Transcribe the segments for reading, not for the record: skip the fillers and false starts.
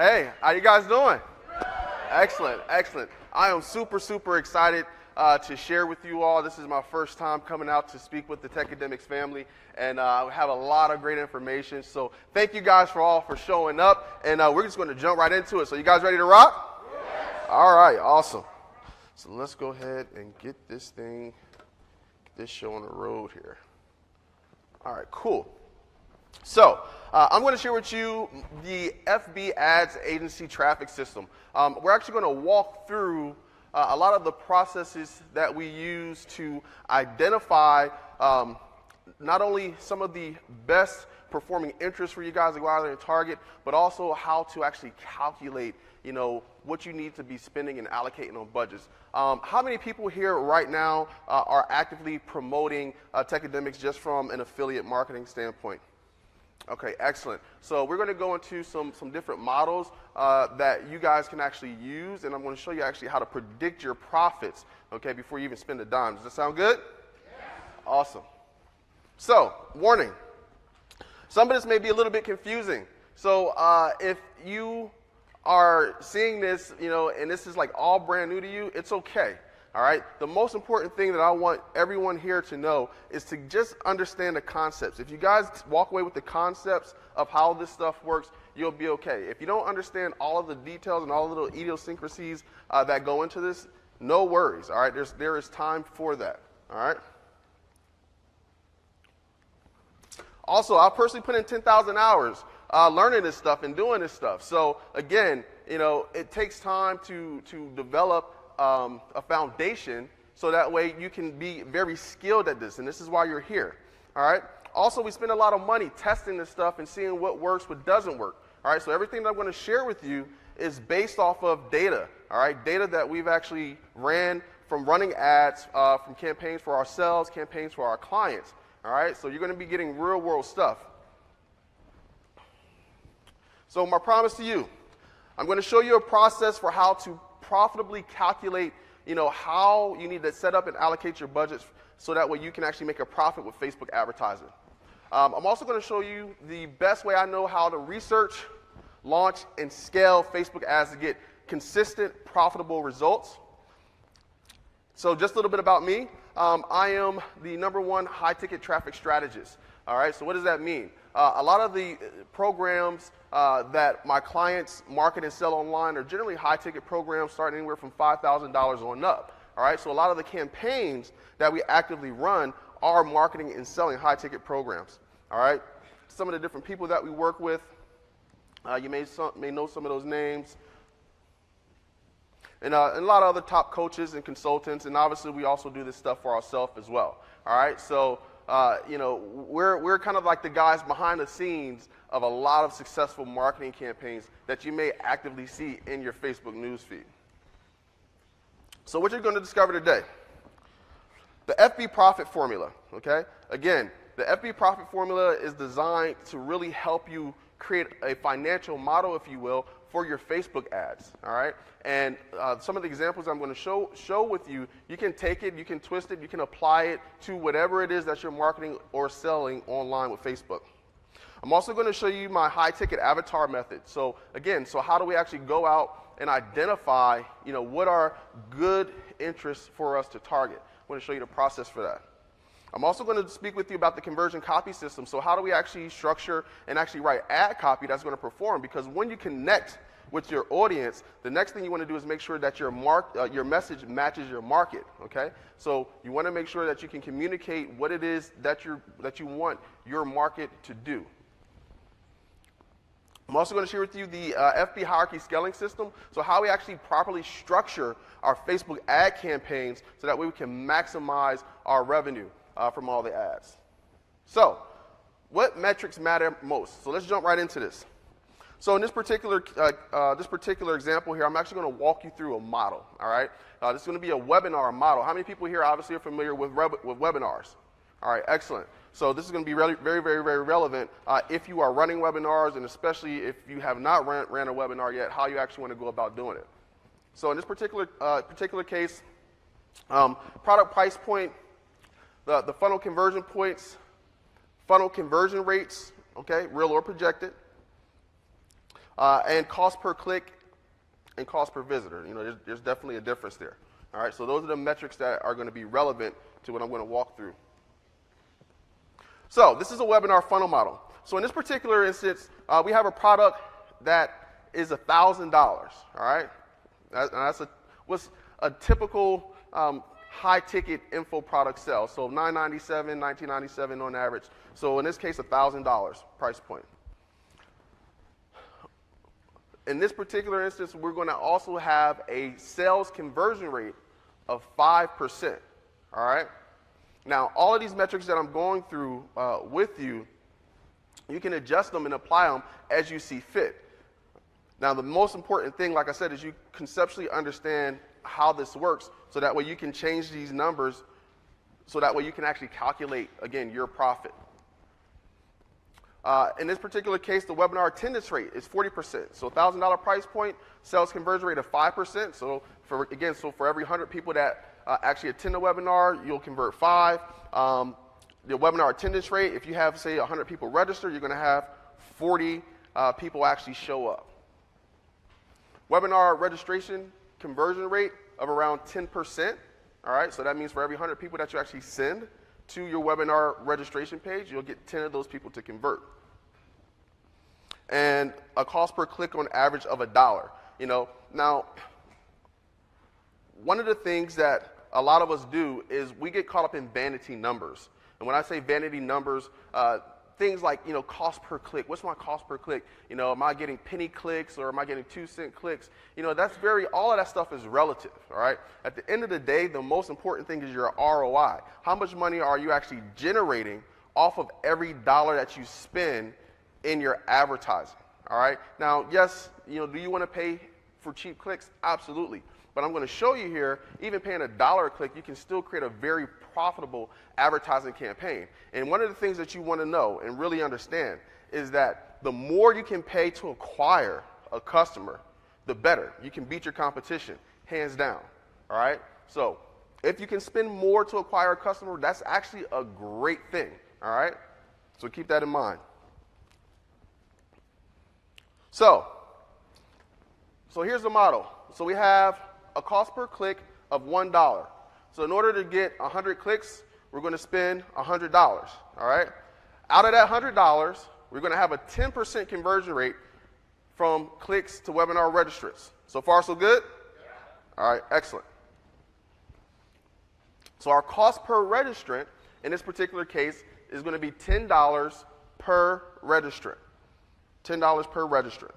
Hey, how you guys doing? Excellent, excellent. I am super excited to share with you all. This is my first time coming out to speak with the Techademics family, and I have a lot of great information. So thank you guys for showing up, and we're just going to jump right into it. So you guys ready to rock? Yes. All right, awesome. So let's go ahead and get this show on the road here. All right, cool. So I'm going to share with you the FB Ads Agency Traffic System. We're actually going to walk through a lot of the processes that we use to identify not only some of the best performing interests for you guys to go out there and target, but also how to actually calculate, what you need to be spending and allocating on budgets. How many people here right now are actively promoting Techademics just from an affiliate marketing standpoint? Okay, excellent. So we're going to go into some different models that you guys can actually use, and I'm going to show you actually how to predict your profits, okay, before you even spend a dime. Does that sound good? Yes. Awesome. So, warning. Some of this may be a little bit confusing. So if you are seeing this, and this is like all brand new to you, it's okay. All right. The most important thing that I want everyone here to know is to just understand the concepts. If you guys walk away with the concepts of how this stuff works, you'll be okay. If you don't understand all of the details and all the little idiosyncrasies that go into this, no worries. All right. There is time for that. All right. Also, I personally put in 10,000 hours learning this stuff and doing this stuff. So again, it takes time to develop a foundation, so that way you can be very skilled at this, and this is why you're here. All right. Also, we spend a lot of money testing this stuff and seeing what works, what doesn't work. All right. So everything that I'm going to share with you is based off of data. All right. Data that we've actually ran from running ads, from campaigns for ourselves, campaigns for our clients. All right. So you're going to be getting real world stuff. So my promise to you, I'm going to show you a process for how to profitably calculate, how you need to set up and allocate your budgets so that way you can actually make a profit with Facebook advertising. I'm also going to show you the best way I know how to research, launch, and scale Facebook ads to get consistent, profitable results. So just a little bit about me. I am the #1 high-ticket traffic strategist. All right, so what does that mean? A lot of the programs that my clients market and sell online are generally high-ticket programs starting anywhere from $5,000 on up. All right, so a lot of the campaigns that we actively run are marketing and selling high-ticket programs. All right, some of the different people that we work with, you may know some of those names. And a lot of other top coaches and consultants, and obviously we also do this stuff for ourselves as well. All right, so we're kind of like the guys behind the scenes of a lot of successful marketing campaigns that you may actively see in your Facebook newsfeed. So what you're going to discover today, the FB profit formula, okay? Again, the FB profit formula is designed to really help you create a financial model, if you will, for your Facebook ads, all right? And some of the examples I'm going to show with you, you can take it, you can twist it, you can apply it to whatever it is that you're marketing or selling online with Facebook. I'm also going to show you my high-ticket avatar method. So again, how do we actually go out and identify, what are good interests for us to target? I'm going to show you the process for that. I'm also going to speak with you about the conversion copy system. So how do we actually structure and actually write ad copy that's going to perform? Because when you connect with your audience, the next thing you want to do is make sure that your message matches your market, okay? So you want to make sure that you can communicate what it is that you want your market to do. I'm also going to share with you the FB hierarchy scaling system, so how we actually properly structure our Facebook ad campaigns so that way we can maximize our revenue from all the ads. So what metrics matter most? So let's jump right into this. So in this particular example here, I'm actually going to walk you through a model, all right? This is going to be a webinar model. How many people here obviously are familiar with webinars? All right, excellent. So this is going to be very, very, very relevant if you are running webinars, and especially if you have not ran a webinar yet, how you actually want to go about doing it. So in this particular case, product price point, the funnel conversion points, funnel conversion rates, okay, real or projected. and cost per click and cost per visitor. There's definitely a difference there. All right, so those are the metrics that are going to be relevant to what I'm going to walk through. So this is a webinar funnel model. So in this particular instance, we have a product that is $1,000. All right, what's a typical high-ticket info product sell. So $997, $1997 on average. So in this case, $1,000 price point. In this particular instance, we're going to also have a sales conversion rate of 5%. All right. Now, all of these metrics that I'm going through with you, you can adjust them and apply them as you see fit. Now, the most important thing, like I said, is you conceptually understand how this works, so that way you can change these numbers, so that way you can actually calculate, again, your profit. In this particular case, the webinar attendance rate is 40%. So $1,000 price point, sales conversion rate of 5%. So for every 100 people that actually attend the webinar, you'll convert 5. The webinar attendance rate, if you have, say, 100 people register, you're going to have 40 people actually show up. Webinar registration conversion rate of around 10%. All right, so that means for every 100 people that you actually send to your webinar registration page, you'll get 10 of those people to convert. And a cost per click on average of $1. Now, one of the things that a lot of us do is we get caught up in vanity numbers. And when I say vanity numbers, things like, cost per click. What's my cost per click? Am I getting penny clicks or am I getting 2-cent clicks? All of that stuff is relative, all right? At the end of the day, the most important thing is your ROI. How much money are you actually generating off of every dollar that you spend in your advertising, all right? Now, yes, do you want to pay for cheap clicks? Absolutely. But I'm going to show you here, even paying $1 a click, you can still create a very profitable advertising campaign. And one of the things that you want to know and really understand is that the more you can pay to acquire a customer, the better. You can beat your competition, hands down, all right? So if you can spend more to acquire a customer, that's actually a great thing, all right? So keep that in mind. So here's the model. So we have a cost per click of $1. So in order to get 100 clicks, we're going to spend $100, all right? Out of that $100, we're going to have a 10% conversion rate from clicks to webinar registrants. So far, so good? Yeah. All right, excellent. So our cost per registrant in this particular case is going to be $10 per registrant. $10 per registrant.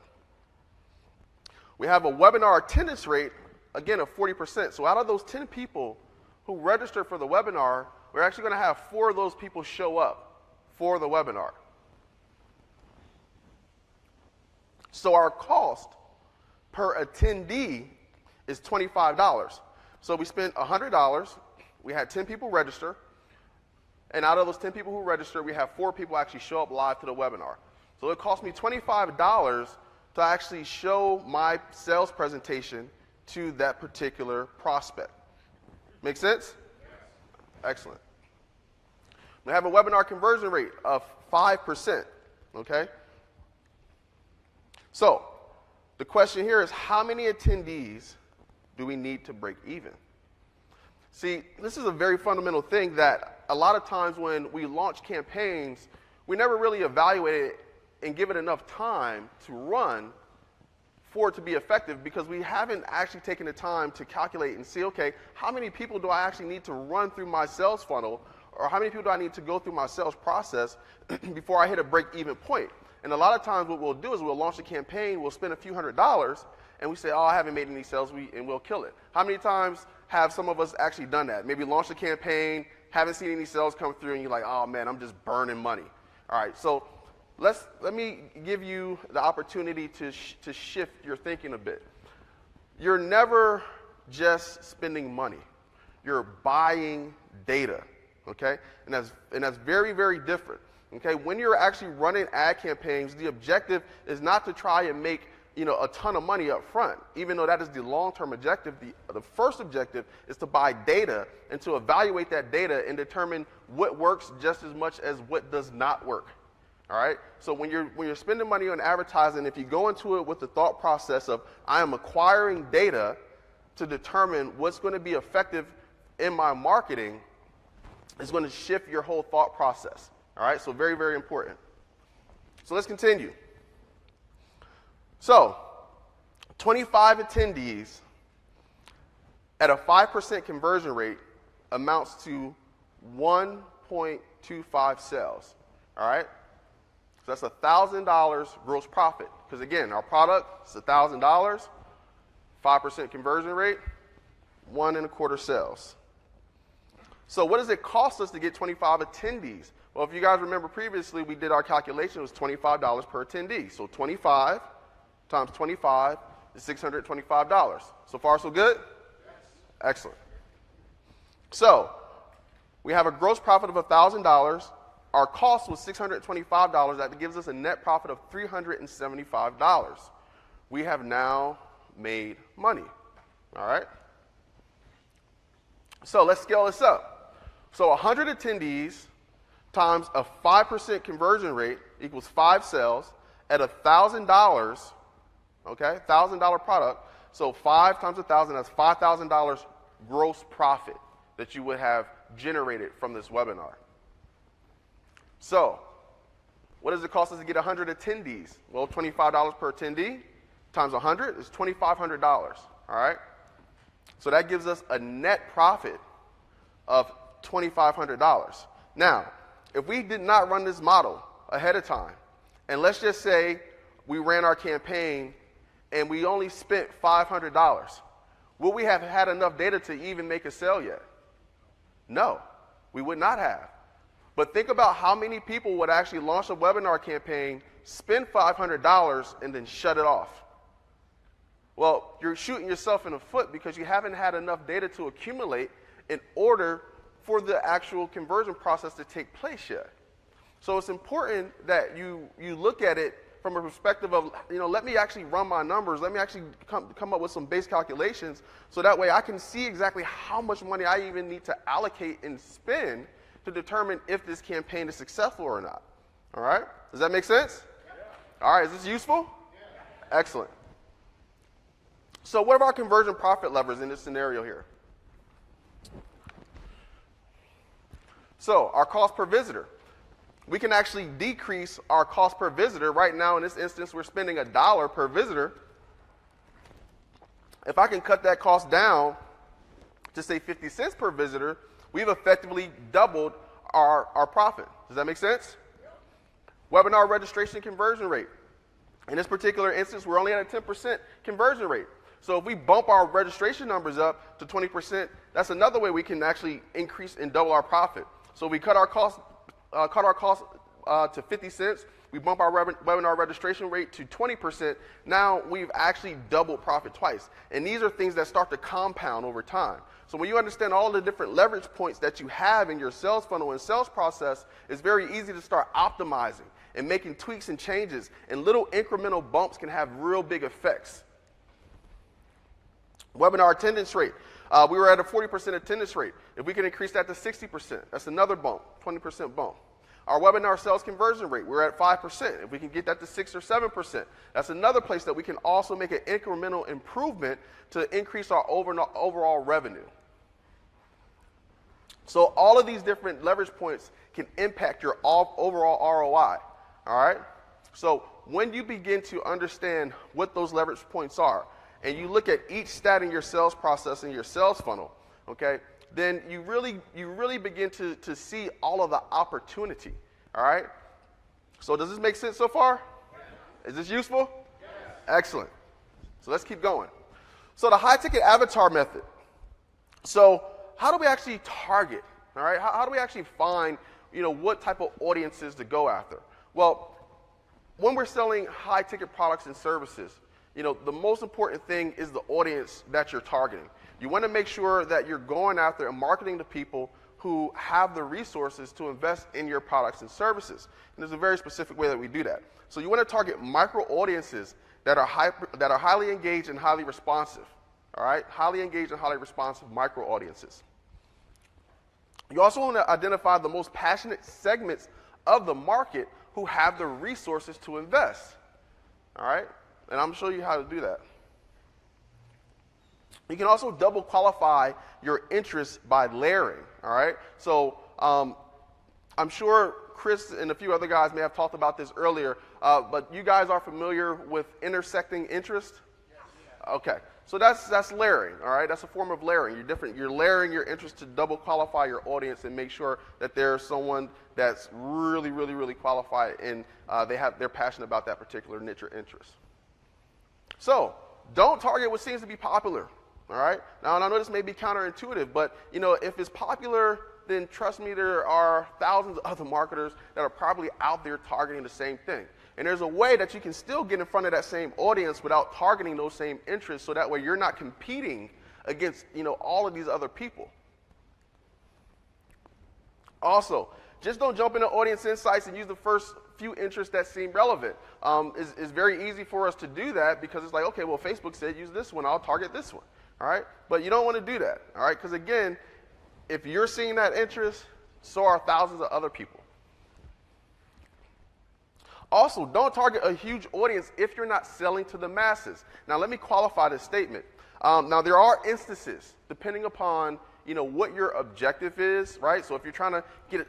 We have a webinar attendance rate, again, of 40%. So out of those 10 people who register for the webinar, we're actually going to have 4 of those people show up for the webinar. So our cost per attendee is $25. So we spent $100. We had 10 people register. And out of those 10 people who register, we have 4 people actually show up live to the webinar. So it cost me $25 to actually show my sales presentation to that particular prospect. Make sense? Excellent. We have a webinar conversion rate of 5%, okay? So the question here is, how many attendees do we need to break even? See, this is a very fundamental thing that a lot of times when we launch campaigns, we never really evaluate it and give it enough time to run for it to be effective, because we haven't actually taken the time to calculate and see, okay, how many people do I actually need to run through my sales funnel, or how many people do I need to go through my sales process before I hit a break-even point? And a lot of times what we'll do is we'll launch a campaign, we'll spend a few $100s, and we say, oh, I haven't made any sales, and we'll kill it. How many times have some of us actually done that? Maybe launched a campaign, haven't seen any sales come through, and you're like, oh, man, I'm just burning money. All right, so let me give you the opportunity to shift your thinking a bit. You're never just spending money. You're buying data, okay? And that's very, very different, okay? When you're actually running ad campaigns, the objective is not to try and make a ton of money up front, even though that is the long-term objective. The first objective is to buy data and to evaluate that data and determine what works just as much as what does not work. All right. So when you're spending money on advertising, if you go into it with the thought process of I am acquiring data to determine what's going to be effective in my marketing, it's going to shift your whole thought process. All right. So very, very important. So let's continue. So 25 attendees at a 5% conversion rate amounts to 1.25 sales. All right. So that's $1,000 gross profit. Because again, our product is $1,000, 5% conversion rate, 1.25 sales. So what does it cost us to get 25 attendees? Well, if you guys remember previously, we did our calculation. It was $25 per attendee. So 25 times 25 is $625. So far, so good? Yes. Excellent. So we have a gross profit of $1,000. Our cost was $625. That gives us a net profit of $375. We have now made money. All right? So let's scale this up. So 100 attendees times a 5% conversion rate equals 5 sales at $1,000, okay, $1,000 product. So 5 times 1,000, that's $5,000 gross profit that you would have generated from this webinar. So, what does it cost us to get 100 attendees? Well, $25 per attendee times 100 is $2,500, all right? So that gives us a net profit of $2,500. Now, if we did not run this model ahead of time, and let's just say we ran our campaign and we only spent $500, would we have had enough data to even make a sale yet? No, we would not have. But think about how many people would actually launch a webinar campaign, spend $500, and then shut it off. Well, you're shooting yourself in the foot because you haven't had enough data to accumulate in order for the actual conversion process to take place yet. So it's important that you look at it from a perspective of, let me actually run my numbers. Let me actually come up with some base calculations so that way I can see exactly how much money I even need to allocate and spend to determine if this campaign is successful or not. All right? Does that make sense? Yeah. All right, is this useful? Yeah. Excellent. So what are our conversion profit levers in this scenario here? So our cost per visitor. We can actually decrease our cost per visitor. Right now, in this instance, we're spending $1 per visitor. If I can cut that cost down to, say, 50 cents per visitor, we've effectively doubled our profit. Does that make sense? Yep. Webinar registration conversion rate. In this particular instance, we're only at a 10% conversion rate. So if we bump our registration numbers up to 20%, that's another way we can actually increase and double our profit. So we cut our cost to 50 cents. We bump our webinar registration rate to 20%. Now we've actually doubled profit twice. And these are things that start to compound over time. So when you understand all the different leverage points that you have in your sales funnel and sales process, it's very easy to start optimizing and making tweaks and changes. And little incremental bumps can have real big effects. Webinar attendance rate. We were at a 40% attendance rate. If we can increase that to 60%, that's another bump, 20% bump. Our webinar sales conversion rate, we're at 5%. If we can get that to 6 or 7%, that's another place that we can also make an incremental improvement to increase our overall revenue. So all of these different leverage points can impact your overall ROI, all right? So when you begin to understand what those leverage points are, and you look at each stat in your sales process and your sales funnel, okay, then you really begin to see all of the opportunity, all right? So does this make sense so far? Yes. Is this useful? Yes. Excellent. So let's keep going. So the high-ticket avatar method. So how do we actually target, all right? How do we actually find, what type of audiences to go after? Well, when we're selling high-ticket products and services, the most important thing is the audience that you're targeting. You want to make sure that you're going after and marketing to people who have the resources to invest in your products and services. And there's a very specific way that we do that. So you want to target micro audiences that are highly engaged and highly responsive. All right? Highly engaged and highly responsive micro audiences. You also want to identify the most passionate segments of the market who have the resources to invest. All right? And I'm going to show you how to do that. You can also double qualify your interest by layering. All right? So I'm sure Chris and a few other guys may have talked about this earlier, but you guys are familiar with intersecting interest? Okay. So that's layering, all right? That's a form of layering. You're layering your interest to double qualify your audience and make sure that there's someone that's really, really, really qualified and they're passionate about that particular niche or interest. So don't target what seems to be popular, all right? Now, and I know this may be counterintuitive, but if it's popular, then trust me, there are thousands of other marketers that are probably out there targeting the same thing. And there's a way that you can still get in front of that same audience without targeting those same interests, so that way you're not competing against all of these other people. Also, just don't jump into audience insights and use the first few interests that seem relevant. It's very easy for us to do that because it's like, okay, well, Facebook said use this one, I'll target this one. All right? But you don't want to do that. All right? Because again, if you're seeing that interest, so are thousands of other people. Also, don't target a huge audience if you're not selling to the masses. Now, let me qualify this statement. Now, there are instances, depending upon what your objective is, right? So if you're trying to get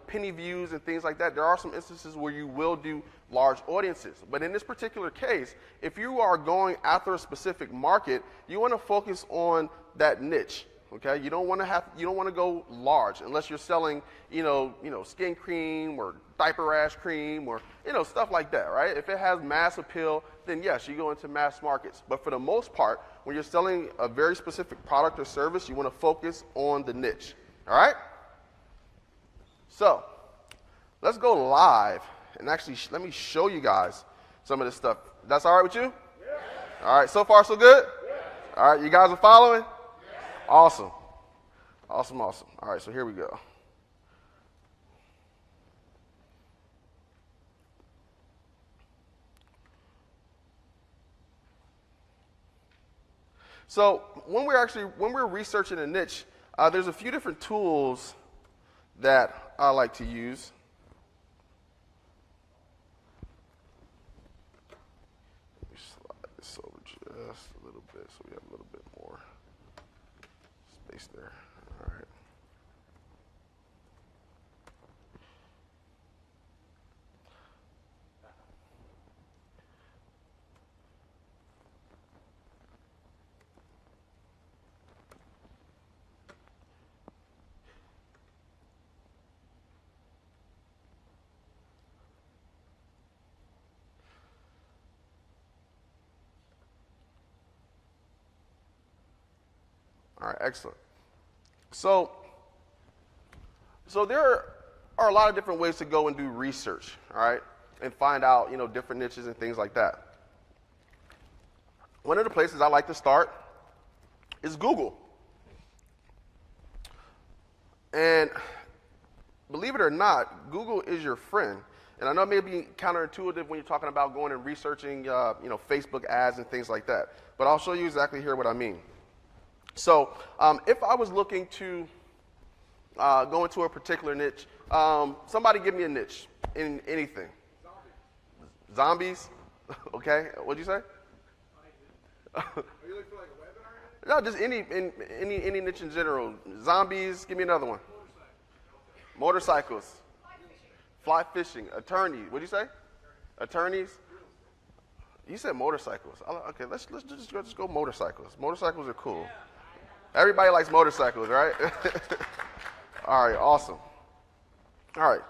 penny views and things like that, there are some instances where you will do large audiences. But in this particular case, if you are going after a specific market, you want to focus on that niche. Okay, you don't want to go large unless you're selling, skin cream or diaper rash cream or stuff like that, right? If it has mass appeal, then yes, you go into mass markets. But for the most part, when you're selling a very specific product or service, you want to focus on the niche. All right? So let's go live and actually let me show you guys some of this stuff. That's all right with you? Yeah. All right. So far, so good? Yeah. All right. You guys are following? Awesome. Awesome. All right, so here we go. So when we're researching a niche, there's a few different tools that I like to use. Let me slide this over just a little bit so we have a little bit more space there. All right. All right, excellent. So there are a lot of different ways to go and do research, all right, and find out, different niches and things like that. One of the places I like to start is Google. And believe it or not, Google is your friend. And I know it may be counterintuitive when you're talking about going and researching, Facebook ads and things like that. But I'll show you exactly here what I mean. So if I was looking to go into a particular niche, somebody give me a niche in anything. Zombies? Okay. What'd you say? Are you looking for like a webinar? No, just any niche in general. Zombies. Give me another one. Motorcycles. Fly fishing. Attorney. What'd you say? Attorneys. You said motorcycles. Okay, let's just go motorcycles. Motorcycles are cool. Everybody likes motorcycles, right? All right, awesome. All right,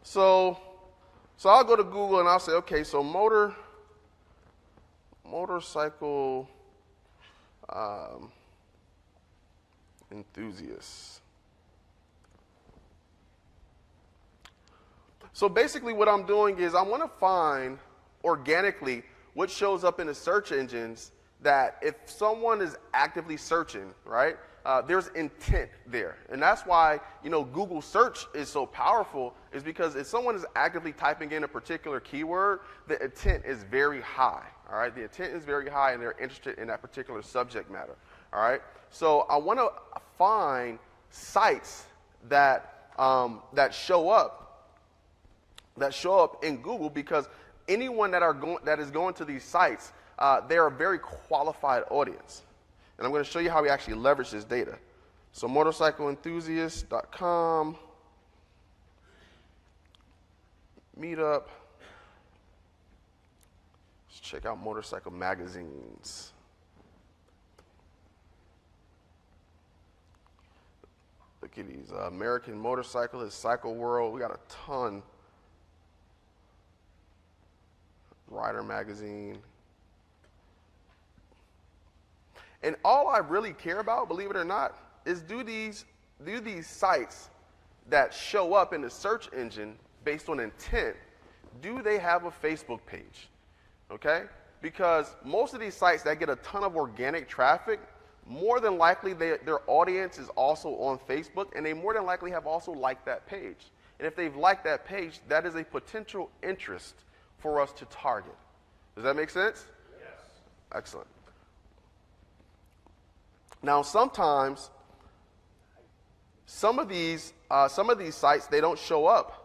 so I'll go to Google and I'll say, okay, so motorcycle enthusiasts. So basically what I'm doing is I want to find organically what shows up in the search engines that if someone is actively searching, right, there's intent there. And that's why, Google search is so powerful, is because if someone is actively typing in a particular keyword, the intent is very high, all right? The intent is very high and they're interested in that particular subject matter, all right? So I want to find sites that show up that show up in Google, because anyone that is going to these sites, they are a very qualified audience. And I'm going to show you how we actually leverage this data. So motorcycleenthusiast.com, Meetup. Let's check out motorcycle magazines. Look at these American Motorcyclist, Cycle World. We got a ton. Rider Magazine. And all I really care about, believe it or not, is do these sites that show up in the search engine based on intent, do they have a Facebook page? Okay? Because most of these sites that get a ton of organic traffic, more than likely their audience is also on Facebook, and they more than likely have also liked that page. And if they've liked that page, that is a potential interest for us to target. Does that make sense? Yes. Excellent. Now, sometimes some of these sites, they don't show up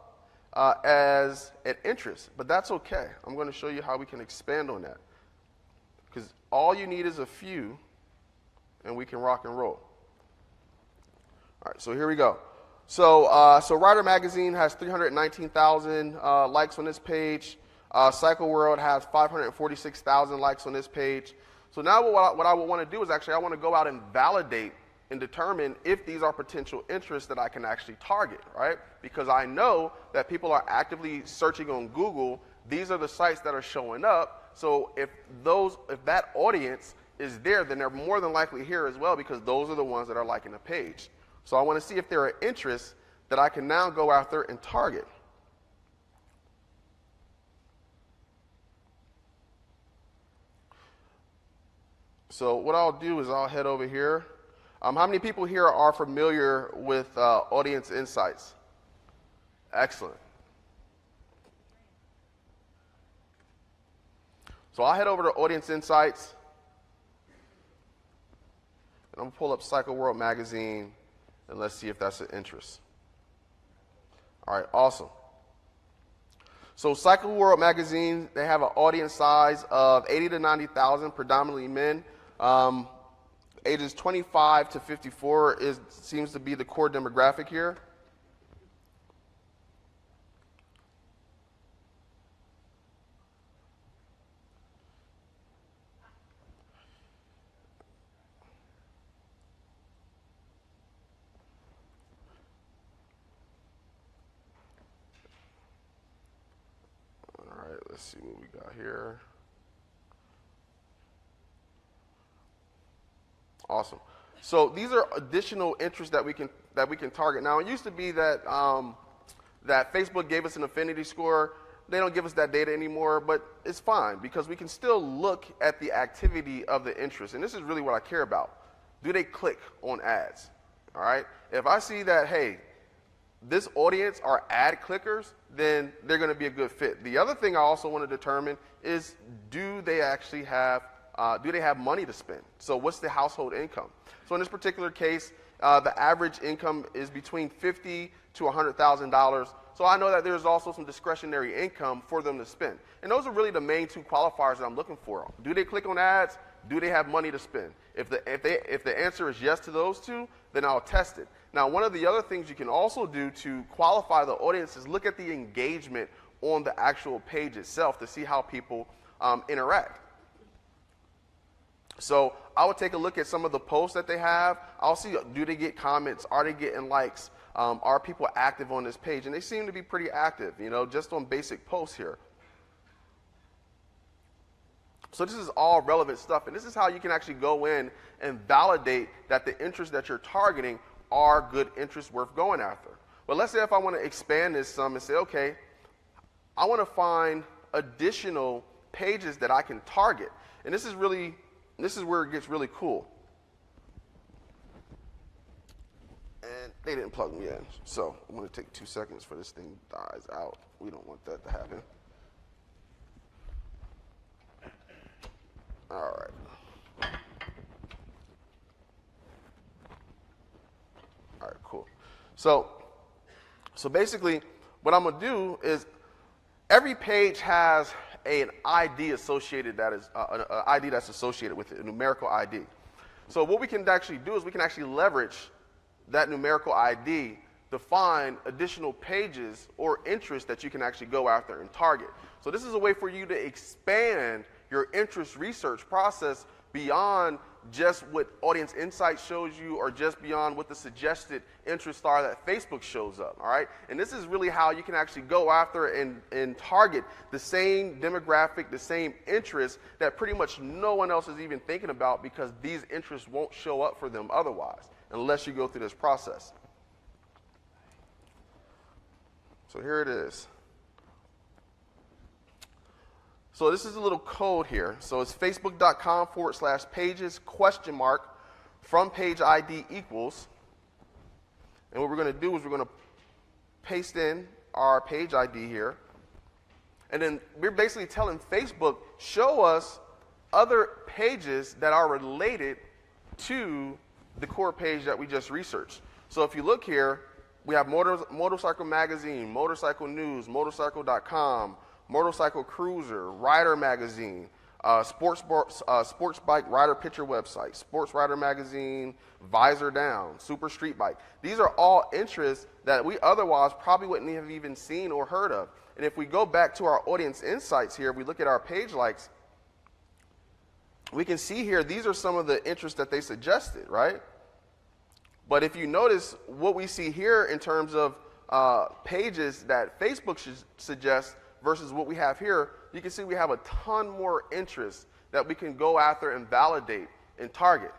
as an interest, but that's okay. I'm going to show you how we can expand on that, because all you need is a few, and we can rock and roll. All right, so here we go. So Rider Magazine has 319,000 likes on this page. Cycle World has 546,000 likes on this page. So now what I would want to do is actually I want to go out and validate and determine if these are potential interests that I can actually target, right? Because I know that people are actively searching on Google. These are the sites that are showing up. So if that audience is there, then they're more than likely here as well, because those are the ones that are liking the page. So I want to see if there are interests that I can now go after and target. So what I'll do is I'll head over here. How many people here are familiar with Audience Insights? Excellent. So I'll head over to Audience Insights, and I'm going to pull up Cycle World Magazine, and let's see if that's an interest. All right, awesome. So Cycle World Magazine, they have an audience size of 80 to 90,000, predominantly men. Ages 25 to 54 seems to be the core demographic here. All right, let's see what we got here. Awesome. So these are additional interests that we can target. Now, it used to be that that Facebook gave us an affinity score. They don't give us that data anymore, but it's fine, because we can still look at the activity of the interest. And this is really what I care about. Do they click on ads? All right. If I see that, hey, this audience are ad clickers, then they're going to be a good fit. The other thing I also want to determine is, do they actually have money to spend? So what's the household income? So in this particular case, the average income is between $50,000 to $100,000. So I know that there's also some discretionary income for them to spend. And those are really the main two qualifiers that I'm looking for. Do they click on ads? Do they have money to spend? If the answer is yes to those two, then I'll test it. Now, one of the other things you can also do to qualify the audience is look at the engagement on the actual page itself to see how people interact. So I would take a look at some of the posts that they have. I'll see, do they get comments? Are they getting likes? Are people active on this page? And they seem to be pretty active, just on basic posts here. So this is all relevant stuff. And this is how you can actually go in and validate that the interests that you're targeting are good interests worth going after. But let's say if I want to expand this some and say, okay, I want to find additional pages that I can target. And this is where it gets really cool. And they didn't plug me in. So I'm going to take 2 seconds for this thing dies out. We don't want that to happen. All right. All right, cool. So basically what I'm going to do is every page has an ID associated that is an ID that's associated with it, a numerical ID. So what we can actually do is we can actually leverage that numerical ID to find additional pages or interests that you can actually go after and target. So this is a way for you to expand your interest research process beyond just what Audience Insights shows you or just beyond what the suggested interests are that Facebook shows up, all right? And this is really how you can actually go after and target the same demographic, the same interests that pretty much no one else is even thinking about, because these interests won't show up for them otherwise unless you go through this process. So here it is. So this is a little code here. So it's facebook.com/pages from page ID equals. And what we're going to do is we're going to paste in our page ID here. And then we're basically telling Facebook, show us other pages that are related to the core page that we just researched. So if you look here, we have Motorcycle Magazine, Motorcycle News, Motorcycle.com, Motorcycle Cruiser, Rider Magazine, Sports Bike Rider Picture Website, Sports Rider Magazine, Visor Down, Super Street Bike. These are all interests that we otherwise probably wouldn't have even seen or heard of. And if we go back to our Audience Insights here, we look at our page likes, we can see here these are some of the interests that they suggested, right? But if you notice what we see here in terms of pages that Facebook should suggest versus what we have here, you can see we have a ton more interest that we can go after and validate and target.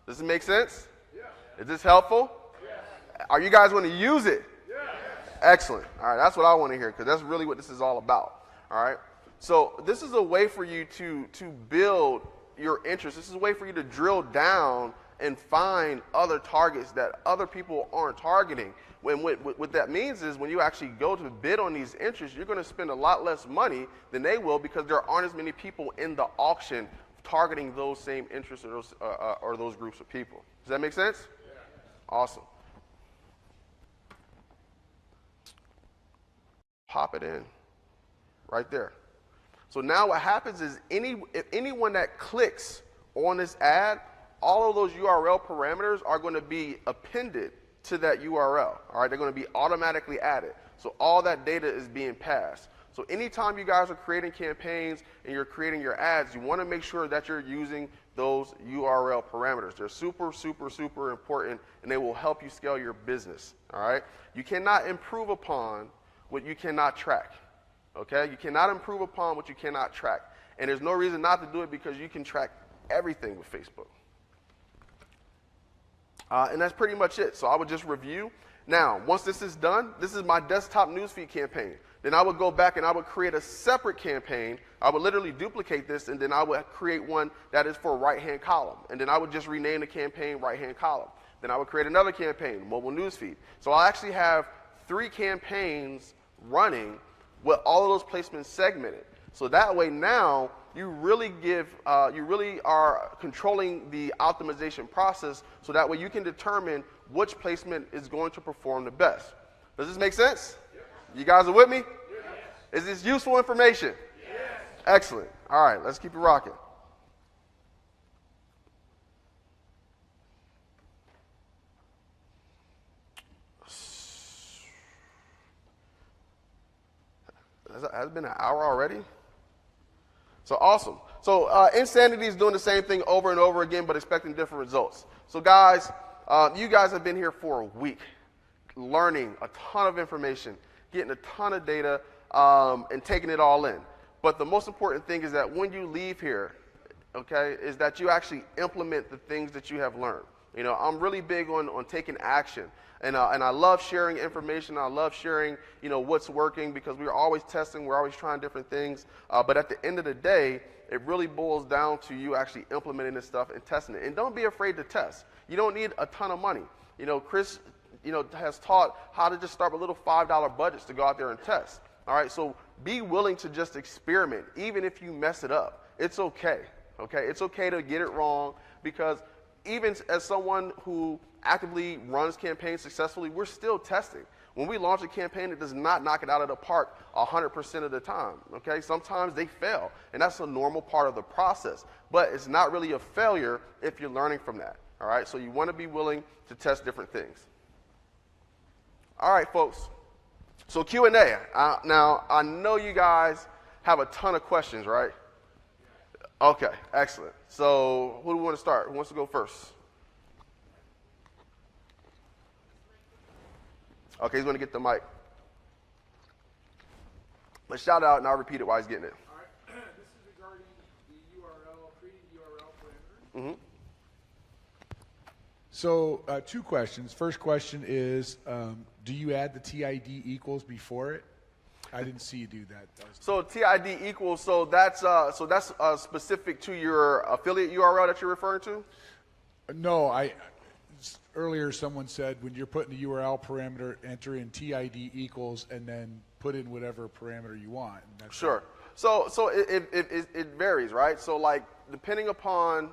Does it make sense? Yeah. Is this helpful? Yes. Are you guys going to use it? Yes. Excellent. All right, that's what I want to hear, because that's really what this is all about. All right. So this is a way for you to build your interest. This is a way for you to drill down and find other targets that other people aren't targeting. What that means is when you actually go to bid on these interests, you're going to spend a lot less money than they will, because there aren't as many people in the auction targeting those same interests or those groups of people. Does that make sense? Yeah. Awesome. Pop it in right there. So now what happens is if anyone that clicks on this ad, all of those URL parameters are going to be appended to that URL. All right, they're going to be automatically added. So all that data is being passed. So anytime you guys are creating campaigns and you're creating your ads, you want to make sure that you're using those URL parameters. They're super, super, super important, and they will help you scale your business. All right, you cannot improve upon what you cannot track. Okay, you cannot improve upon what you cannot track, and there's no reason not to do it, because you can track everything with Facebook. And that's pretty much it. So I would just review. Now, once this is done, this is my desktop newsfeed campaign. Then I would go back and I would create a separate campaign. I would literally duplicate this, and then I would create one that is for right-hand column. And then I would just rename the campaign right-hand column. Then I would create another campaign, mobile newsfeed. So I actually have 3 campaigns running with all of those placements segmented. So that way now you really are controlling the optimization process, so that way you can determine which placement is going to perform the best. Does this make sense? Yes. You guys are with me? Yes. Is this useful information? Yes. Excellent. All right, let's keep it rocking. Has it been an hour already? So awesome. So Insanity is doing the same thing over and over again, but expecting different results. So guys, you guys have been here for a week, learning a ton of information, getting a ton of data, and taking it all in. But the most important thing is that when you leave here, okay, is that you actually implement the things that you have learned. You know, I'm really big on taking action. And I love sharing information. I love sharing, you know, what's working, because we're always testing. We're always trying different things. But at the end of the day, it really boils down to you actually implementing this stuff and testing it. And don't be afraid to test. You don't need a ton of money. You know, Chris, you know, has taught how to just start with little $5 budgets to go out there and test. All right, so be willing to just experiment, even if you mess it up. It's okay. Okay, it's okay to get it wrong, because even as someone who actively runs campaigns successfully, we're still testing. when we launch a campaign, it does not knock it out of the park 100% of the time, okay? Sometimes they fail, and that's a normal part of the process. But it's not really a failure if you're learning from that, all right? So you want to be willing to test different things. All right, folks. So Q&A. Now, I know you guys have a ton of questions, right? Okay, excellent. So who do we want to start? Who wants to go first? Okay, he's going to get the mic. Let's shout out, and I'll repeat it while he's getting it. All right. This is regarding the URL, creating URL parameters. Mm-hmm. So 2 questions. First question is, do you add the TID equals before it? I didn't see you do that. So TID equals, so that's specific to your affiliate URL that you're referring to? No, earlier someone said when you're putting the URL parameter, enter in TID equals and then put in whatever parameter you want. Sure. So it varies, right? So like depending upon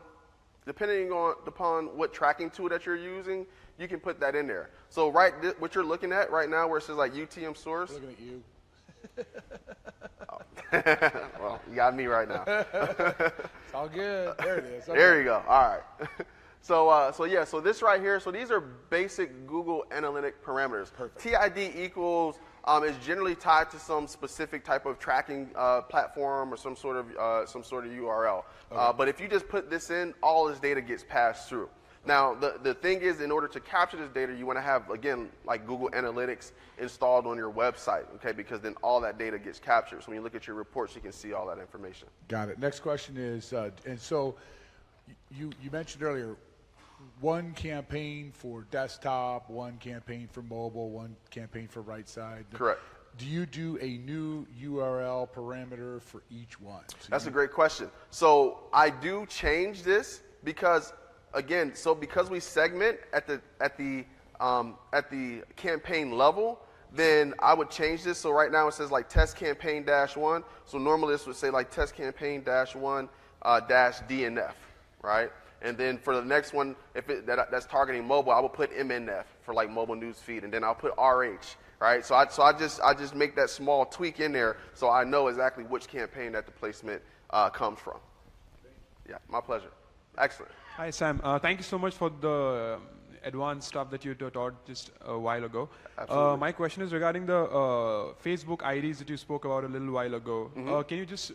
what tracking tool that you're using, you can put that in there. So what you're looking at right now where it says like UTM source. I'm looking at you. Well, you got me right now. It's all good. There it is. Okay. There you go. All right. So this right here, so these are basic Google Analytic parameters. Perfect. TID equals is generally tied to some specific type of tracking platform or some sort of URL. Okay. But if you just put this in, all this data gets passed through. Now, the thing is, in order to capture this data, you want to have, again, like Google Analytics installed on your website, okay, because then all that data gets captured. So when you look at your reports, you can see all that information. Got it. Next question is, and so you mentioned earlier, 1 campaign for desktop, 1 campaign for mobile, 1 campaign for right side. Correct. Do you do a new URL parameter for each one? So That's a great question. So I do change this because, again, because we segment at the campaign level, then I would change this. So right now it says like test campaign -1. So normally this would say like test campaign -1 -DNF, right? And then for the next one, if that's targeting mobile, I will put MNF for like mobile news feed, and then I'll put RH, right? So I just make that small tweak in there so I know exactly which campaign that the placement comes from. Yeah, my pleasure. Excellent. Hi, Sam. Thank you so much for the advanced stuff that you taught just a while ago. Absolutely. My question is regarding the Facebook IDs that you spoke about a little while ago. Mm-hmm. Can you just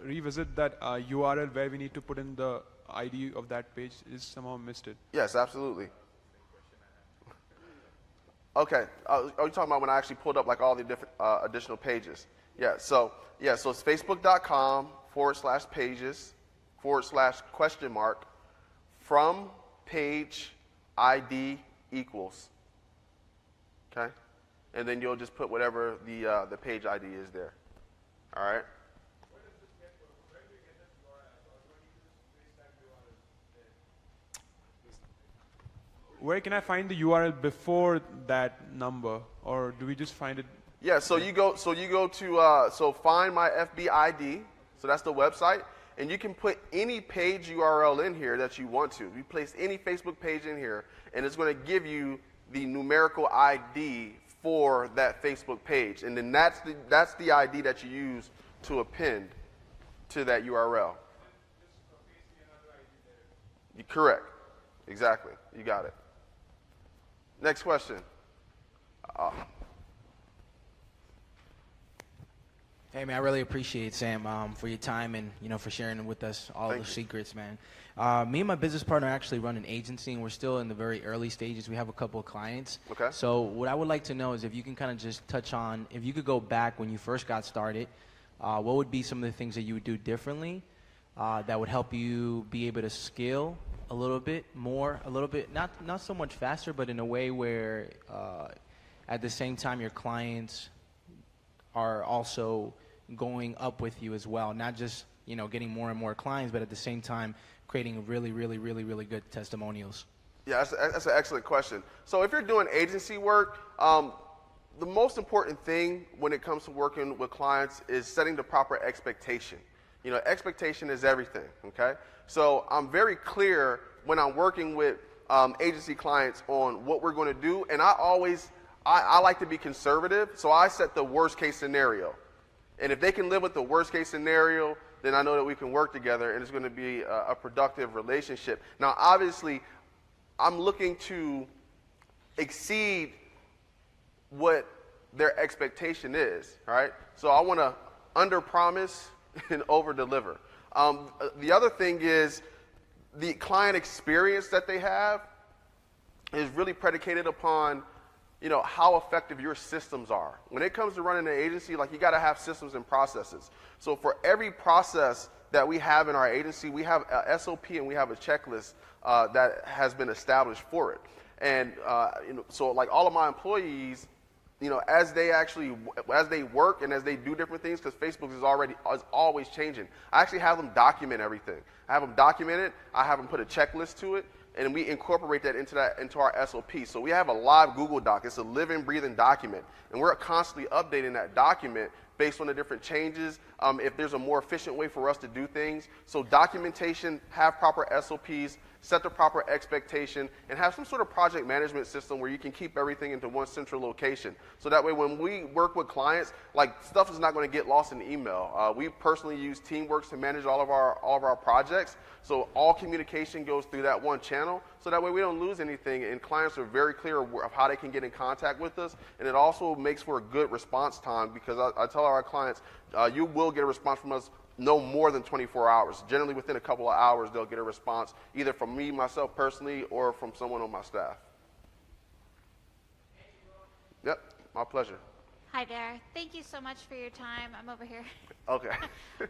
revisit that URL where we need to put in the ID of that page? Is somehow missed it. Yes, absolutely. Okay. Are you talking about when I actually pulled up like all the different additional pages? Yeah. So it's facebook.com/pages /? From page ID equals. Okay. And then you'll just put whatever the page ID is there. All right. Where can I find the URL before that number, or do we just find it? Yeah, so you go to find my FB ID, so that's the website, and you can put any page URL in here that you want to. You place any Facebook page in here, and it's going to give you the numerical ID for that Facebook page, and then that's the ID that you use to append to that URL. You're correct. Exactly. You got it. Next question. Hey man, I really appreciate Sam for your time and for sharing with us all the secrets, man. Me and my business partner actually run an agency, and we're still in the very early stages. We have a couple of clients. Okay. So what I would like to know is if you can kind of just touch on, if you could go back when you first got started, what would be some of the things that you would do differently that would help you be able to scale a little bit more, not so much faster, but in a way where at the same time your clients are also going up with you as well, not just getting more and more clients, but at the same time creating really, really, really, really good testimonials. Yeah, that's an excellent question. So if you're doing agency work, the most important thing when it comes to working with clients is setting the proper expectation. Expectation is everything, okay? So I'm very clear when I'm working with agency clients on what we're going to do, and I I like to be conservative, so I set the worst case scenario. And if they can live with the worst case scenario, then I know that we can work together and it's going to be a productive relationship. Now, obviously, I'm looking to exceed what their expectation is, right? So I want to under-promise and over-deliver. The other thing is the client experience that they have is really predicated upon, you know, how effective your systems are. When it comes to running an agency, like, you got to have systems and processes. So for every process that we have in our agency, we have a SOP and we have a checklist that has been established for it. And you know, so like all of my employees, you know, as they work and as they do different things, because Facebook is always changing. I actually have them document everything. I have them document it. I have them put a checklist to it, and we incorporate that into our SOP. So we have a live Google Doc. It's a living, breathing document, and we're constantly updating that document based on the different changes, if there's a more efficient way for us to do things. So documentation, have proper SOPs, set the proper expectation, and have some sort of project management system where you can keep everything into one central location. So that way when we work with clients, like, stuff is not going to get lost in email. We personally use Teamworks to manage all of our projects. So all communication goes through that one channel. So that way we don't lose anything, and clients are very clear of how they can get in contact with us. And it also makes for a good response time, because I tell our clients, you will get a response from us no more than 24 hours. Generally within a couple of hours, they'll get a response either from me, myself personally, or from someone on my staff. Yep, my pleasure. Hi there. Thank you so much for your time. I'm over here. Okay.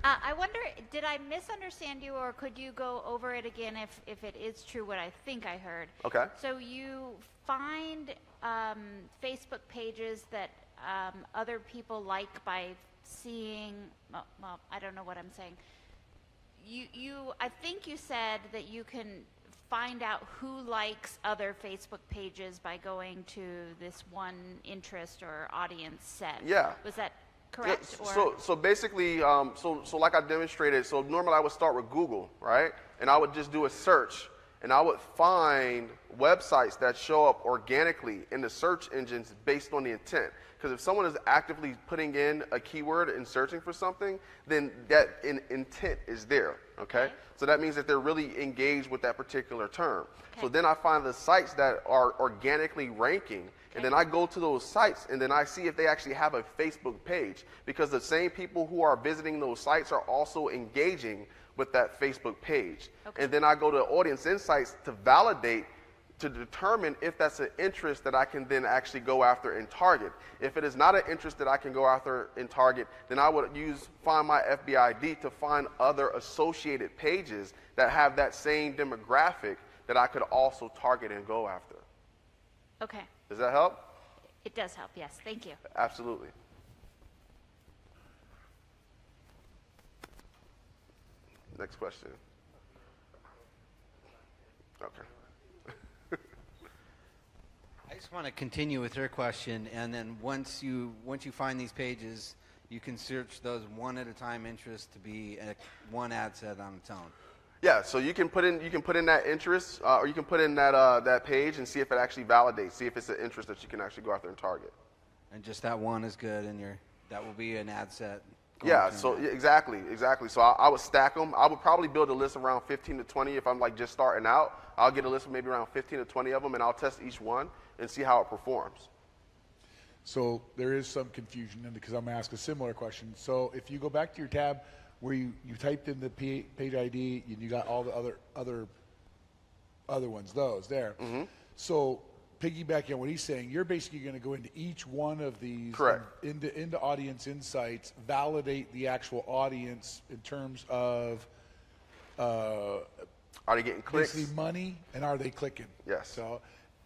I wonder, did I misunderstand you, or could you go over it again if it is true what I think I heard? Okay. So you find Facebook pages that other people like by seeing, well, I don't know what I'm saying. I think you said that you can find out who likes other Facebook pages by going to this one interest or audience set. Yeah. Was that correct? Yeah, so basically, so like I demonstrated, so normally I would start with Google, right? And I would just do a search, and I would find websites that show up organically in the search engines based on the intent. Because if someone is actively putting in a keyword and searching for something, then that intent is there, okay? So that means that they're really engaged with that particular term. Okay. So then I find the sites that are organically ranking, and then I go to those sites, and then I see if they actually have a Facebook page, because the same people who are visiting those sites are also engaging with that Facebook page. Okay. And then I go to Audience Insights to validate, to determine if that's an interest that I can then actually go after and target. If it is not an interest that I can go after and target, then I would find my FBID to find other associated pages that have that same demographic that I could also target and go after. Okay. Does that help? It does help, yes. Thank you. Absolutely. Next question. Okay. I just want to continue with her question, and then once you find these pages, you can search those one at a time interests to be one ad set on its own. Yeah, so you can put in that interest, or you can put in that page and see if it actually validates, see if it's an interest that you can actually go after and target. And just that one is good, and that will be an ad set. Yeah, so exactly. So I would stack them. I would probably build a list around 15 to 20 if I'm like just starting out. I'll get a list of maybe around 15 to 20 of them, and I'll test each one and see how it performs. So there is some confusion, because I'm going to ask a similar question. So if you go back to your tab where you typed in the page ID and you got all the other ones, those there. Mm-hmm. So piggybacking on what he's saying, you're basically going to go into each one of these, correct, into Audience Insights, validate the actual audience in terms of are they getting clicks? Basically money, and are they clicking? Yes. So,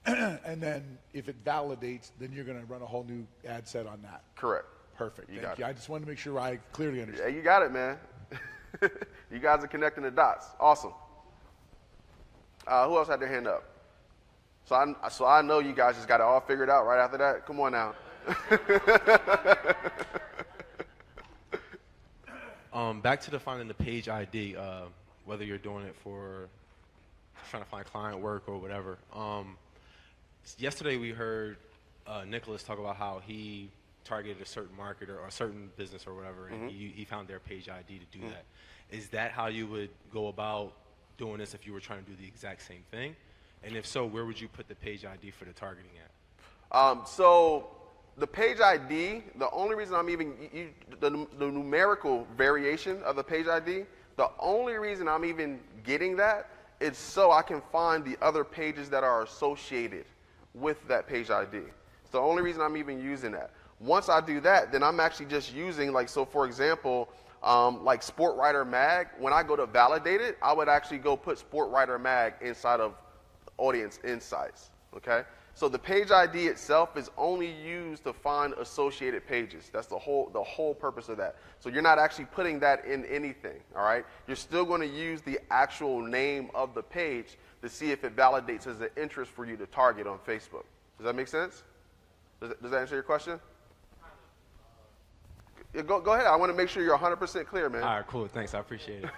and then if it validates, then you're going to run a whole new ad set on that. Correct. Perfect. Thank you. I just wanted to make sure I clearly understand. Yeah, you got it, man. You guys are connecting the dots. Awesome. Who else had their hand up? So I know you guys just got it all figured out right after that. Come on now. Back to defining the page ID, whether you're doing it for trying to find client work or whatever. Yesterday we heard Nicholas talk about how he targeted a certain marketer or a certain business or whatever, and he found their page ID to do that. Is that how you would go about doing this if you were trying to do the exact same thing? And if so, where would you put the page ID for the targeting at? So the page ID, the only reason I'm even, the numerical variation of the page ID, the only reason I'm even getting that is so I can find the other pages that are associated with that page ID. It's the only reason I'm even using that. Once I do that, then I'm actually just using, like, so for example, like Sport Writer Mag, when I go to validate it, I would actually go put Sport Writer Mag inside of Audience Insights, okay? So the page ID itself is only used to find associated pages. That's the whole purpose of that. So you're not actually putting that in anything, all right? You're still going to use the actual name of the page to see if it validates as an interest for you to target on Facebook. Does that make sense? Does that answer your question? Go ahead. I want to make sure you're 100% clear, man. All right, cool. Thanks. I appreciate it.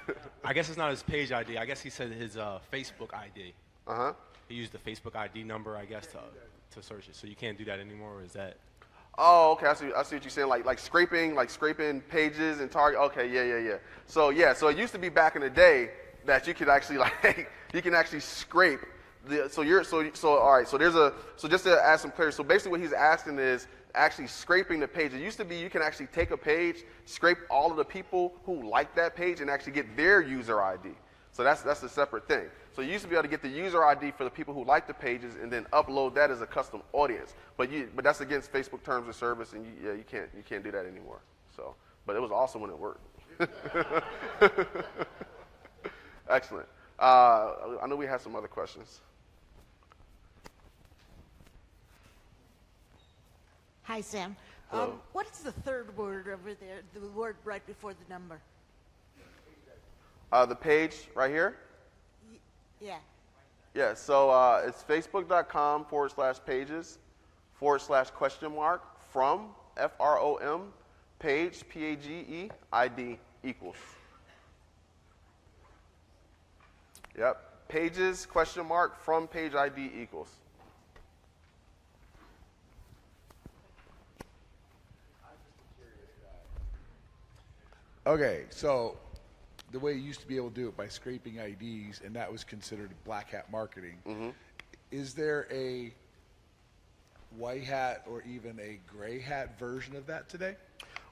I guess it's not his page ID. I guess he said his Facebook ID. Uh-huh. He used the Facebook ID number, I guess, to search it. So you can't do that anymore, or is that? Oh, okay. I see what you're saying. Like scraping pages and target. Okay, yeah. So it used to be back in the day that you could actually scrape the. All right. So just to add some clarity. So basically, what he's asking is actually scraping the page. It used to be you can actually take a page, scrape all of the people who like that page, and actually get their user ID. So that's a separate thing. So you used to be able to get the user ID for the people who like the pages and then upload that as a custom audience. But that's against Facebook terms of service, and you can't do that anymore. So, but it was awesome when it worked. Excellent. I know we have some other questions. Hi, Sam. Hello. What is the third word over there, the word right before the number? The page right here? Yeah. Yeah, so it's facebook.com/pages / from, FROM, page, PAGE, ID equals. Yep, pages, / from page ID equals. Okay, so the way you used to be able to do it by scraping IDs, and that was considered black hat marketing. Mm-hmm. Is there a white hat or even a gray hat version of that today?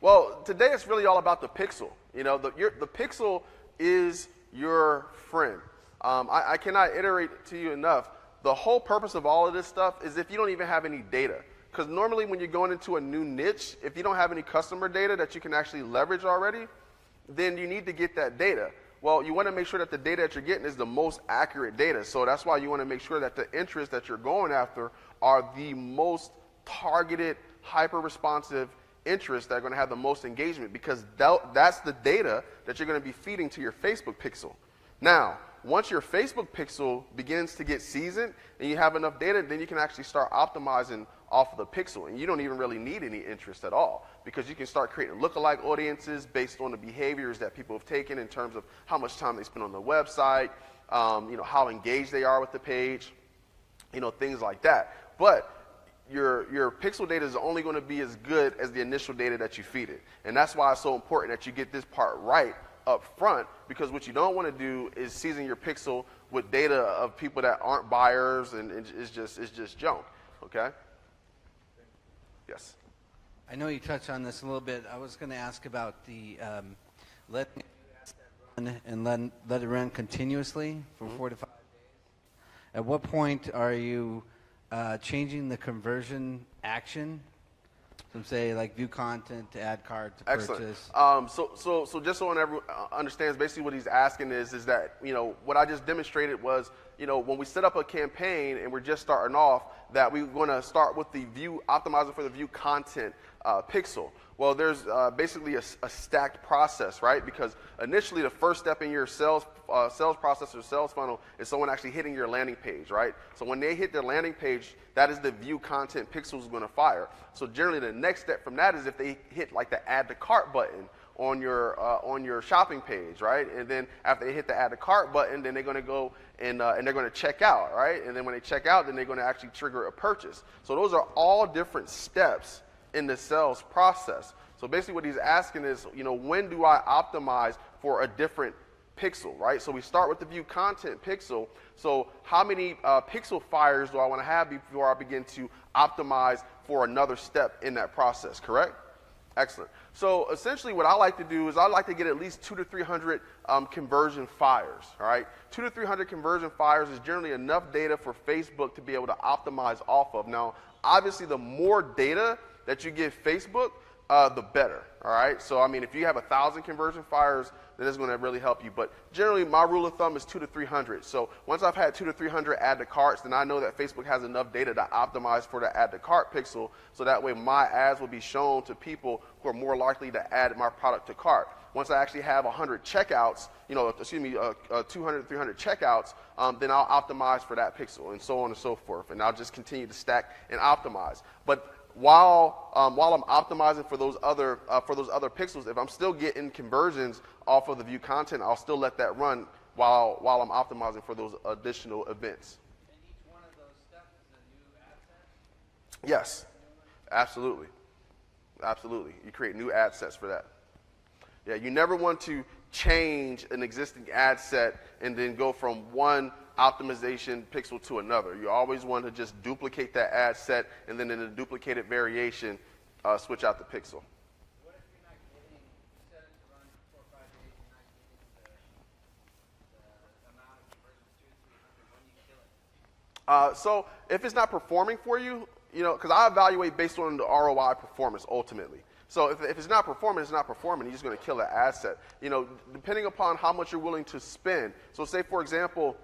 Well, today it's really all about the pixel. You know, the pixel is your friend. I cannot iterate to you enough. The whole purpose of all of this stuff is if you don't even have any data. Because normally when you're going into a new niche, if you don't have any customer data that you can actually leverage already, then you need to get that data. Well, you want to make sure that the data that you're getting is the most accurate data. So that's why you want to make sure that the interests that you're going after are the most targeted, hyper-responsive interests that are going to have the most engagement, because that's the data that you're going to be feeding to your Facebook pixel. Now, once your Facebook pixel begins to get seasoned and you have enough data, then you can actually start optimizing off of the pixel, and you don't even really need any interest at all, because you can start creating lookalike audiences based on the behaviors that people have taken in terms of how much time they spend on the website, how engaged they are with the page, things like that. But your pixel data is only going to be as good as the initial data that you feed it, and that's why it's so important that you get this part right up front, because what you don't want to do is season your pixel with data of people that aren't buyers, and it's just junk. Okay. Yes. I know you touched on this a little bit. I was going to ask about the let it run continuously for 4 to 5 days. At what point are you changing the conversion action from, say, like view content to add cart to purchase? Excellent. So just so everyone understands, basically what he's asking is that, what I just demonstrated was, when we set up a campaign and we're just starting off, that we're going to start with the view, optimizing for the view content pixel. Well, there's basically a stacked process, right? Because initially the first step in your sales process or sales funnel is someone actually hitting your landing page, right? So when they hit their landing page, that is the view content pixel is going to fire. So generally the next step from that is if they hit like the add to cart button on your shopping page, right? And then after they hit the add to cart button, then they're going to go and they're going to check out, right? And then when they check out, then they're going to actually trigger a purchase. So those are all different steps in the sales process. So basically what he's asking is, when do I optimize for a different pixel, right? So we start with the view content pixel. So how many pixel fires do I want to have before I begin to optimize for another step in that process, correct? Excellent. So essentially what I like to do is I like to get at least 200 to 300 conversion fires, all right? 200 to 300 conversion fires is generally enough data for Facebook to be able to optimize off of. Now, obviously, the more data that you give Facebook, the better, all right? So, I mean, if you have 1,000 conversion fires, then it's going to really help you. But generally, my rule of thumb is 200 to 300. So once I've had 200 to 300 add to carts, then I know that Facebook has enough data to optimize for the add to cart pixel, so that way my ads will be shown to people who are more likely to add my product to cart. Once I actually have 100 checkouts, 200 to 300 checkouts, then I'll optimize for that pixel, and so on and so forth. And I'll just continue to stack and optimize. But while I'm optimizing for those other pixels, if I'm still getting conversions off of the view content, I'll still let that run while I'm optimizing for those additional events. And each one of those steps is a new ad set? Yes, absolutely. Absolutely. You create new ad sets for that. Yeah, you never want to change an existing ad set and then go from one optimization pixel to another. You always want to just duplicate that ad set, and then in a duplicated variation, switch out the pixel. What if you're not getting, you set it to run for 4 or 5 days, you're not getting the amount of conversions 200 to 300, when do you kill it? So if it's not performing for you, because I evaluate based on the ROI performance ultimately. So if it's not performing, it's not performing. You're just going to kill the asset. Depending upon how much you're willing to spend. So say, for example,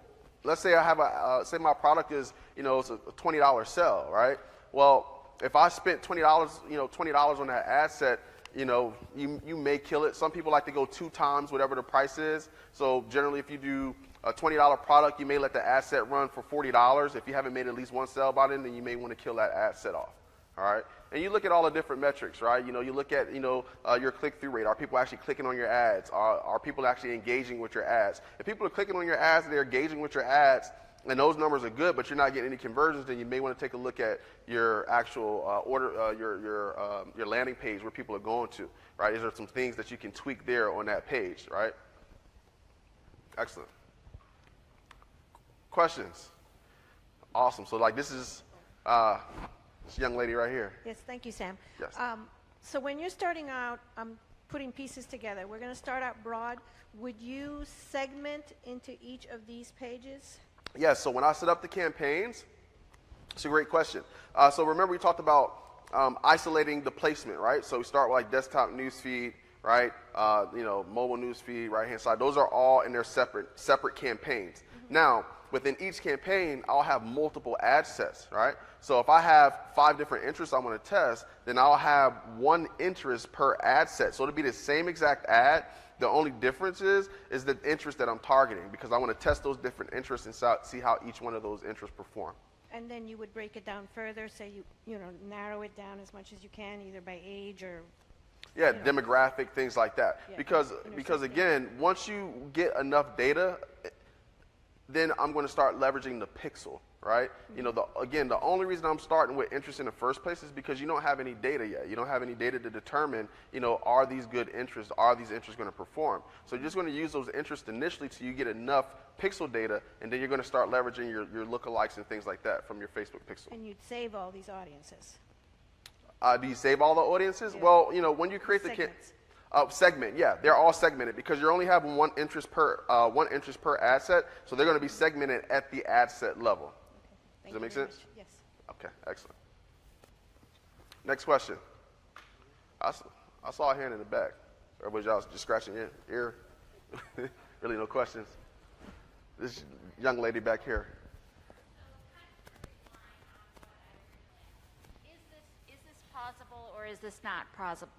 let's say I have say my product is, it's a $20 sale, right? Well, if I spent $20, $20 on that ad set, you may kill it. Some people like to go 2 times whatever the price is. So generally, if you do a $20 product, you may let the ad set run for $40. If you haven't made at least one sale by then you may want to kill that ad set off. All right, and you look at all the different metrics, right? You look at your click-through rate. Are people actually clicking on your ads? Are people actually engaging with your ads? If people are clicking on your ads and they're engaging with your ads, and those numbers are good, but you're not getting any conversions, then you may want to take a look at your actual your landing page where people are going to, right? Is there some things that you can tweak there on that page, right? Excellent. Questions? Awesome. So this is. This young lady right here. Yes, thank you, Sam. Yes. So when you're starting out, putting pieces together, we're going to start out broad. Would you segment into each of these pages? Yes, so when I set up the campaigns, it's a great question. So remember we talked about isolating the placement, right? So we start with desktop newsfeed, right? Mobile newsfeed, right-hand side. Those are all in their separate campaigns. Mm-hmm. Now, within each campaign, I'll have multiple ad sets, right? So if I have 5 different interests I want to test, then I'll have 1 interest per ad set. So it'll be the same exact ad. The only difference is the interest that I'm targeting, because I want to test those different interests and see how each one of those interests perform. And then you would break it down further, say you narrow it down as much as you can, either by age or demographic, things like that. Yeah. Because again, once you get enough data, then I'm going to start leveraging the pixel, right? Mm-hmm. The only reason I'm starting with interest in the first place is because you don't have any data yet. You don't have any data to determine, are these good interests? Are these interests going to perform? So you're just going to use those interests initially till you get enough pixel data, and then you're going to start leveraging your lookalikes and things like that from your Facebook pixel. And you'd save all these audiences. Do you save all the audiences? Yeah. Well, when you create segment, yeah, they're all segmented because you're only having one interest per ad set, so they're going to be segmented at the ad set level. Okay. Does that make sense? Much. Yes. Okay, excellent. Next question. I saw a hand in the back. Everybody else just scratching your ear. Really, no questions. This young lady back here. Is this possible or is this not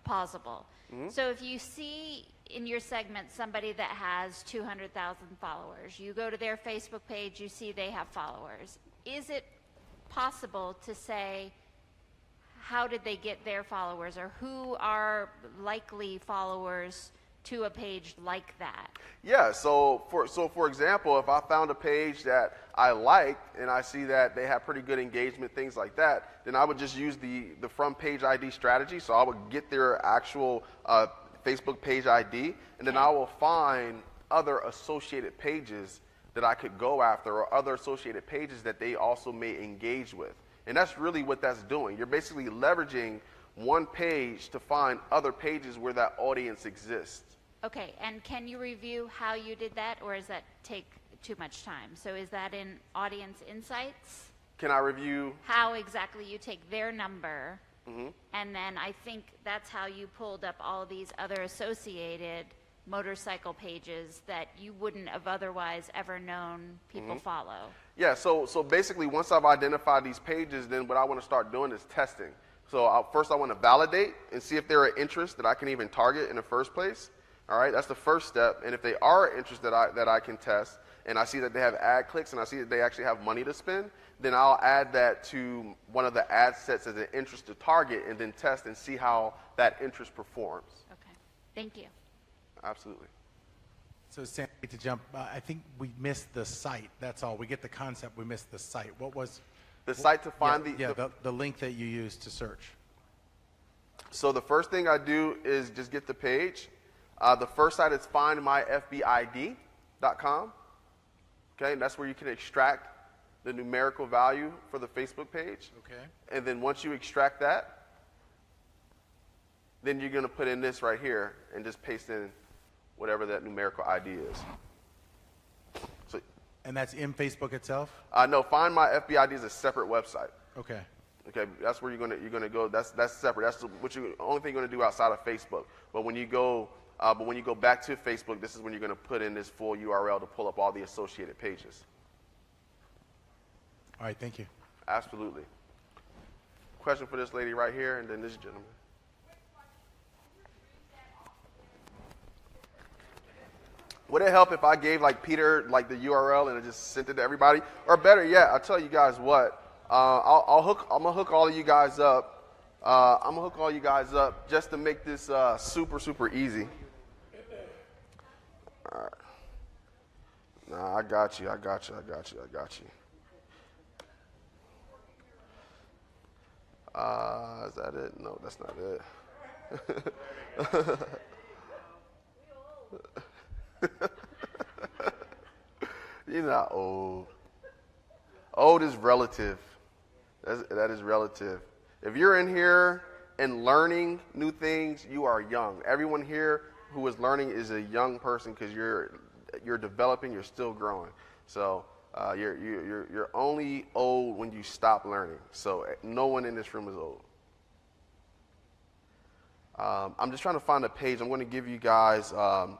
possible? Mm-hmm. So if you see in your segment somebody that has 200,000 followers, you go to their Facebook page, you see they have followers. Is it possible to say how did they get their followers, or who are likely followers to a page like that? Yeah, so for example, if I found a page that I liked and I see that they have pretty good engagement, things like that, then I would just use the from page ID strategy. So I would get their actual Facebook page ID, and then I will find other associated pages that I could go after, or other associated pages that they also may engage with. And that's really what that's doing. You're basically leveraging one page to find other pages where that audience exists. Okay, and can you review how you did that, or does that take too much time? So is that in Audience Insights? Can I review? How exactly you take their number, and then I think that's how you pulled up all these other associated motorcycle pages that you wouldn't have otherwise ever known people follow. Yeah, so basically once I've identified these pages, then what I want to start doing is testing. So first I want to validate and see if they're an interest that I can even target in the first place. All right, that's the first step. And if they are interested that I can test, and I see that they have ad clicks and I see that they actually have money to spend, then I'll add that to one of the ad sets as an interest to target, and then test and see how that interest performs. Okay, thank you. Absolutely. So Sam, to jump, I think we missed the site. That's all. We get the concept. We missed the site. What was The site to find the link that you used to search? So the first thing I do is just get the page. The first site is findmyfbid.com. Okay, and that's where you can extract the numerical value for the Facebook page. Okay. And then once you extract that, then you're going to put in this right here and just paste in whatever that numerical ID is. So, And that's in Facebook itself? no, Find My FBID is a separate website. Okay. Okay, that's where you're gonna go. That's separate. That's the only thing you're gonna do outside of Facebook. But when you go back to Facebook, this is when you're gonna put in this full URL to pull up all the associated pages. All right, thank you. Absolutely. Question for this lady right here, and then this gentleman. Would it help if I gave Peter the URL and I just sent it to everybody? Or better yet, I'll tell you guys what. I'm gonna hook all of you guys up. I'm gonna hook all you guys up just to make this super easy. All right. Nah, I got you. Is that it? No, that's not it. You're not old. Old is relative. That is relative. If you're in here and learning new things, you are young. Everyone here who is learning is a young person because you're developing. You're still growing. So you're only old when you stop learning. So no one in this room is old. I'm just trying to find a page. I'm going to give you guys a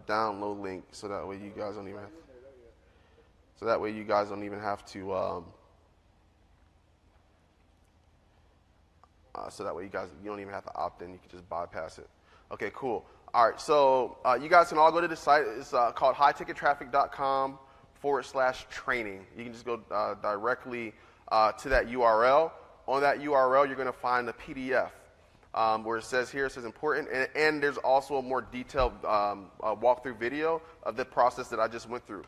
download link so that way you guys don't even have to. So that way you don't even have to opt in. You can just bypass it. Okay, cool. All right, so you guys can all go to the site. It's called hightickettraffic.com/training. You can just go directly to that URL. On that URL, you're going to find the PDF where it says important, and there's also a more detailed walkthrough video of the process that I just went through.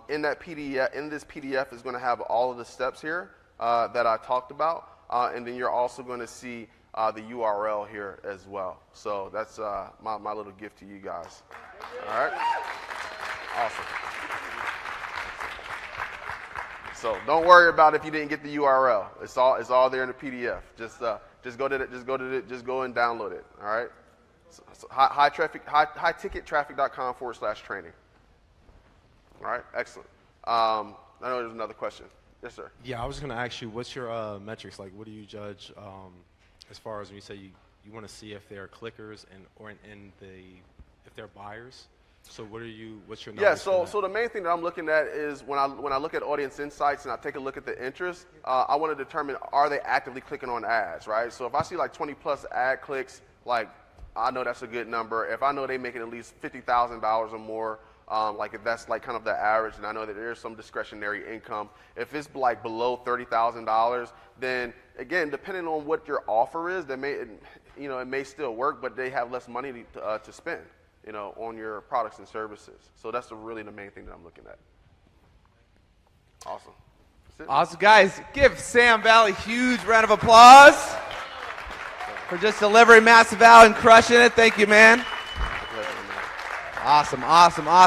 In this PDF is going to have all of the steps here that I talked about, and then you're also going to see the URL here as well. So that's my little gift to you guys. All right? Awesome. So don't worry about if you didn't get the URL. It's all there in the PDF. Just go and download it. All right? So hightickettraffic.com/training. All right, excellent. I know there's another question. Yes, sir. Yeah, I was going to ask you, what's your metrics? Like, what do you judge as far as when you say you want to see if they're clickers if they're buyers? So what's your numbers? Yeah, so the main thing that I'm looking at is when I look at audience insights and I take a look at the interest, I want to determine, are they actively clicking on ads, right? So if I see 20 plus ad clicks, I know that's a good number. If I know they're making at least $50,000 or more Like if that's like kind of the average, and I know that there's some discretionary income. If it's like below $30,000, then again, depending on what your offer is, it may still work, but they have less money to spend, on your products and services. So that's really the main thing that I'm looking at. Awesome. Awesome, guys. Give Sam Valley a huge round of applause for just delivering massive value and crushing it. Thank you, man. Awesome, awesome, awesome.